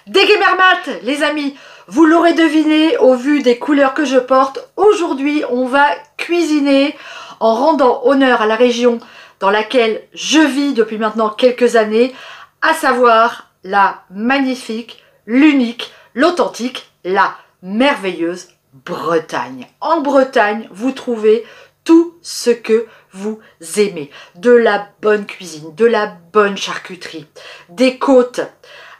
Des Gamermat, les amis, vous l'aurez deviné au vu des couleurs que je porte. Aujourd'hui, on va cuisiner en rendant honneur à la région dans laquelle je vis depuis maintenant quelques années, à savoir la magnifique, l'unique, l'authentique, la merveilleuse Bretagne. En Bretagne, vous trouvez tout ce que vous aimez. De la bonne cuisine, de la bonne charcuterie, des côtes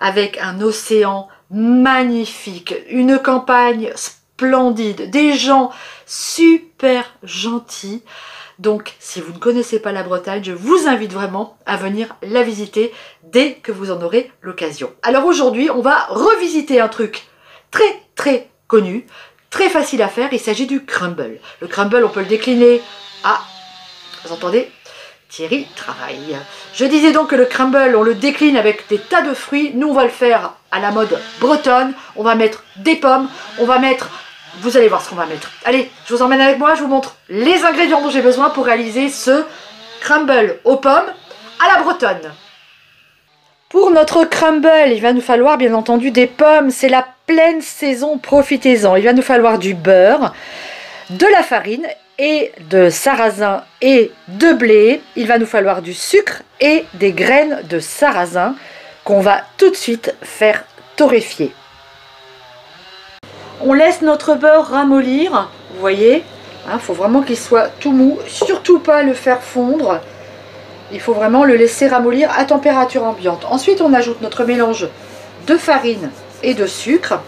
avec un océan magnifique, une campagne splendide, des gens super gentils. Donc, si vous ne connaissez pas la Bretagne, je vous invite vraiment à venir la visiter dès que vous en aurez l'occasion. Alors aujourd'hui, on va revisiter un truc très connu, très facile à faire. Il s'agit du crumble. Le crumble, on peut le décliner à... Vous entendez ? Thierry travaille. Je disais donc que le crumble, on le décline avec des tas de fruits. Nous, on va le faire à la mode bretonne. On va mettre des pommes. On va mettre... Vous allez voir ce qu'on va mettre. Allez, je vous emmène avec moi. Je vous montre les ingrédients dont j'ai besoin pour réaliser ce crumble aux pommes à la bretonne. Pour notre crumble, il va nous falloir bien entendu des pommes. C'est la pleine saison, profitez-en. Il va nous falloir du beurre, de la farine et de sarrasin et de blé. Il va nous falloir du sucre et des graines de sarrasin qu'on va tout de suite faire torréfier. On laisse notre beurre ramollir, vous voyez, il faut vraiment qu'il soit tout mou, surtout pas le faire fondre. Il faut vraiment le laisser ramollir à température ambiante. Ensuite, on ajoute notre mélange de farine et de sucre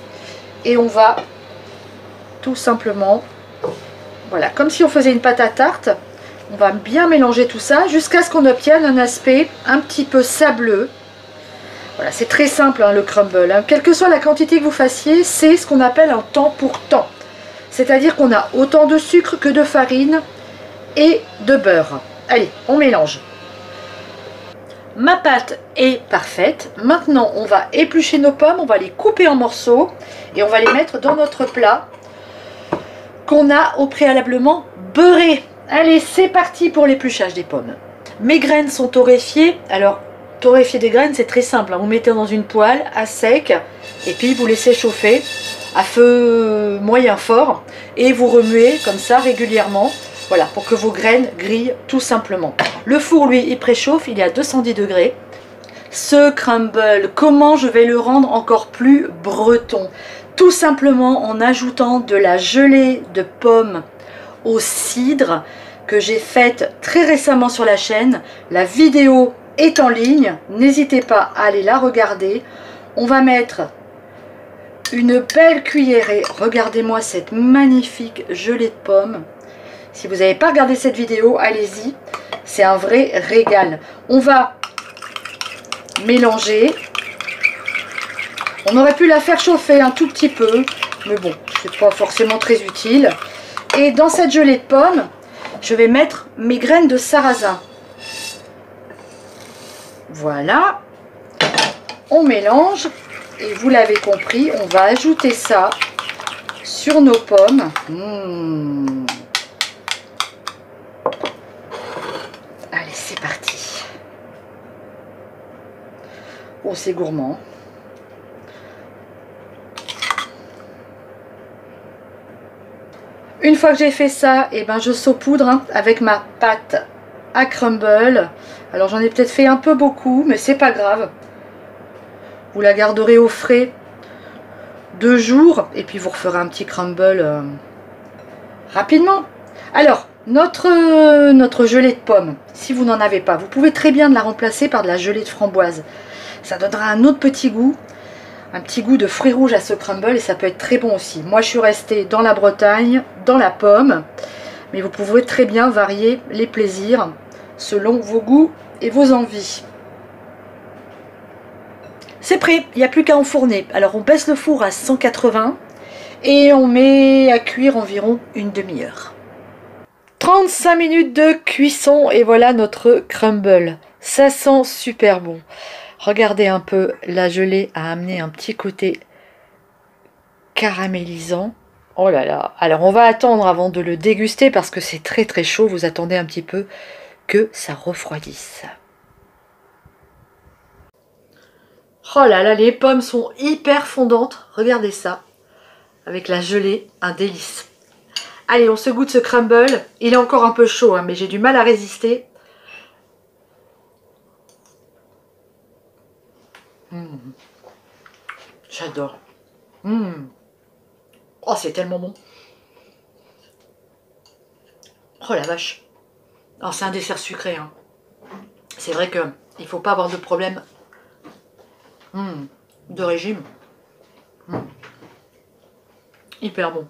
et on va tout simplement... Voilà, comme si on faisait une pâte à tarte, on va bien mélanger tout ça jusqu'à ce qu'on obtienne un aspect un petit peu sableux. Voilà, c'est très simple le crumble. Quelle que soit la quantité que vous fassiez, c'est ce qu'on appelle un temps pour temps. C'est-à-dire qu'on a autant de sucre que de farine et de beurre. Allez, on mélange. Ma pâte est parfaite. Maintenant, on va éplucher nos pommes, on va les couper en morceaux et on va les mettre dans notre plat qu'on a au préalablement beurré. Allez, c'est parti pour l'épluchage des pommes. Mes graines sont torréfiées. Alors, torréfier des graines, c'est très simple. Vous mettez dans une poêle à sec et puis vous laissez chauffer à feu moyen fort et vous remuez comme ça régulièrement. Voilà, pour que vos graines grillent tout simplement. Le four, lui, il préchauffe, il est à 210 degrés. Ce crumble, comment je vais le rendre encore plus breton? Tout simplement en ajoutant de la gelée de pommes au cidre que j'ai faite très récemment sur la chaîne. La vidéo est en ligne, n'hésitez pas à aller la regarder. On va mettre une belle cuillerée. Regardez-moi cette magnifique gelée de pommes. Si vous n'avez pas regardé cette vidéo, allez-y, c'est un vrai régal. On va mélanger. On aurait pu la faire chauffer un tout petit peu, mais bon, c'est pas forcément très utile. Et dans cette gelée de pommes, je vais mettre mes graines de sarrasin. Voilà. On mélange et vous l'avez compris, on va ajouter ça sur nos pommes. Allez, c'est parti. Oh, c'est gourmand. Une fois que j'ai fait ça, et ben je saupoudre avec ma pâte à crumble. Alors j'en ai peut-être fait un peu beaucoup, mais c'est pas grave. Vous la garderez au frais 2 jours et puis vous referez un petit crumble rapidement. Alors, notre gelée de pommes, si vous n'en avez pas, vous pouvez très bien la remplacer par de la gelée de framboise. Ça donnera un autre petit goût. Un petit goût de fruits rouges à ce crumble et ça peut être très bon aussi. Moi, je suis restée dans la Bretagne, dans la pomme. Mais vous pouvez très bien varier les plaisirs selon vos goûts et vos envies. C'est prêt, il n'y a plus qu'à enfourner. Alors, on baisse le four à 180 et on met à cuire environ une demi-heure. 35 minutes de cuisson et voilà notre crumble. Ça sent super bon. Regardez un peu, la gelée a amené un petit côté caramélisant. Oh là là. Alors on va attendre avant de le déguster parce que c'est très chaud. Vous attendez un petit peu que ça refroidisse. Oh là là, les pommes sont hyper fondantes. Regardez ça. Avec la gelée, un délice. Allez, on se goûte ce crumble. Il est encore un peu chaud, hein, mais j'ai du mal à résister. J'adore. Oh, c'est tellement bon. Oh la vache. Alors, c'est un dessert sucré. Hein. C'est vrai qu'il ne faut pas avoir de problème de régime. Hyper bon.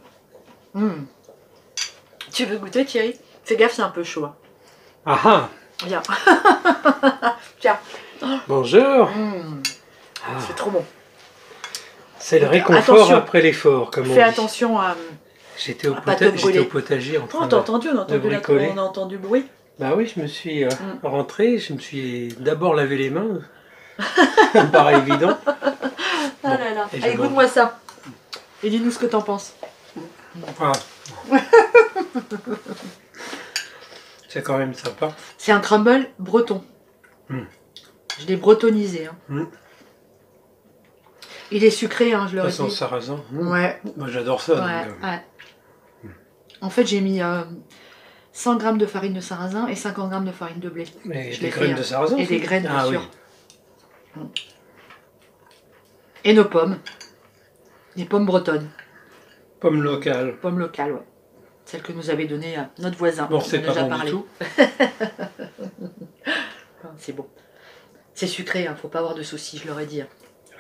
Tu veux goûter, Thierry? Fais gaffe, c'est un peu chaud. Hein. Ah ah. Viens. Tiens. Bonjour. C'est trop bon. C'est le réconfort attention. Après l'effort, comme on dit. Fais attention à... J'étais au, pas te brûler. au potager en train on a entendu, de bricoler. On a entendu le bruit. Bah oui, je me suis rentré, je me suis d'abord lavé les mains. Ça me paraît évident. Ah là là. Allez, goûte-moi ça. Et dis-nous ce que t'en penses. Voilà. C'est quand même sympa. C'est un crumble breton. Je l'ai bretonisé. Hein. Il est sucré, hein, je le Façon redis. sarrasin. Ouais. Moi j'adore ça. Ouais, Donc, ouais. En fait, j'ai mis 100 g de farine de sarrasin et 50 g de farine de blé. Mais Je des l'ai graines fait, de sarrasin et aussi. des graines, bien Ah sûr. oui. Et nos pommes. Des pommes bretonnes. Pommes locales. Pommes locales, ouais. Celles que nous avait données notre voisin. Bon, c'est pas bon du tout. C'est bon. C'est sucré, hein, faut pas avoir de soucis, je l'aurais dit.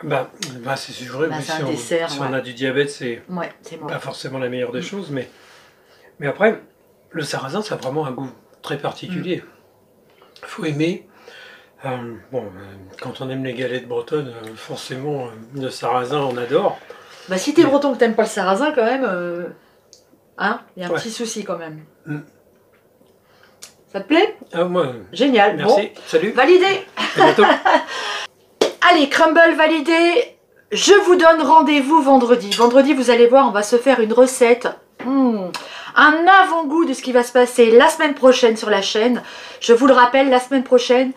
Bah c'est sûr, mais c'est un dessert, si on a du diabète, c'est mort. pas forcément la meilleure des choses, mais après, le sarrasin, ça a vraiment un goût très particulier. Faut aimer. Quand on aime les galettes bretonnes, forcément, le sarrasin, on adore. Bah si t'es breton que t'aimes pas le sarrasin, quand même, hein, il y a un petit souci quand même. Ça te plaît? Ah, moi, génial. Merci. Bon, salut. Validé. À bientôt. Allez, crumble validé. Je vous donne rendez-vous vendredi. Vendredi, vous allez voir, on va se faire une recette. Un avant-goût de ce qui va se passer la semaine prochaine sur la chaîne. Je vous le rappelle, la semaine prochaine,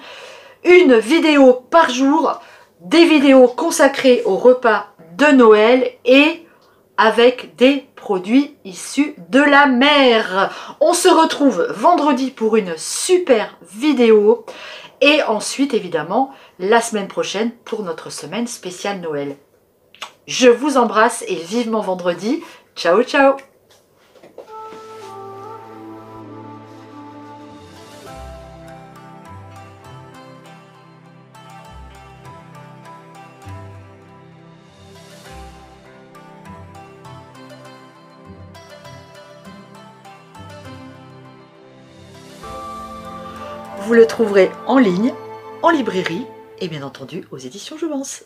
une vidéo par jour, des vidéos consacrées au repas de Noël et avec des produits issus de la mer. On se retrouve vendredi pour une super vidéo et ensuite évidemment la semaine prochaine pour notre semaine spéciale Noël. Je vous embrasse et vivement vendredi. Ciao ciao. Vous le trouverez en ligne, en librairie et bien entendu aux éditions Jouvence.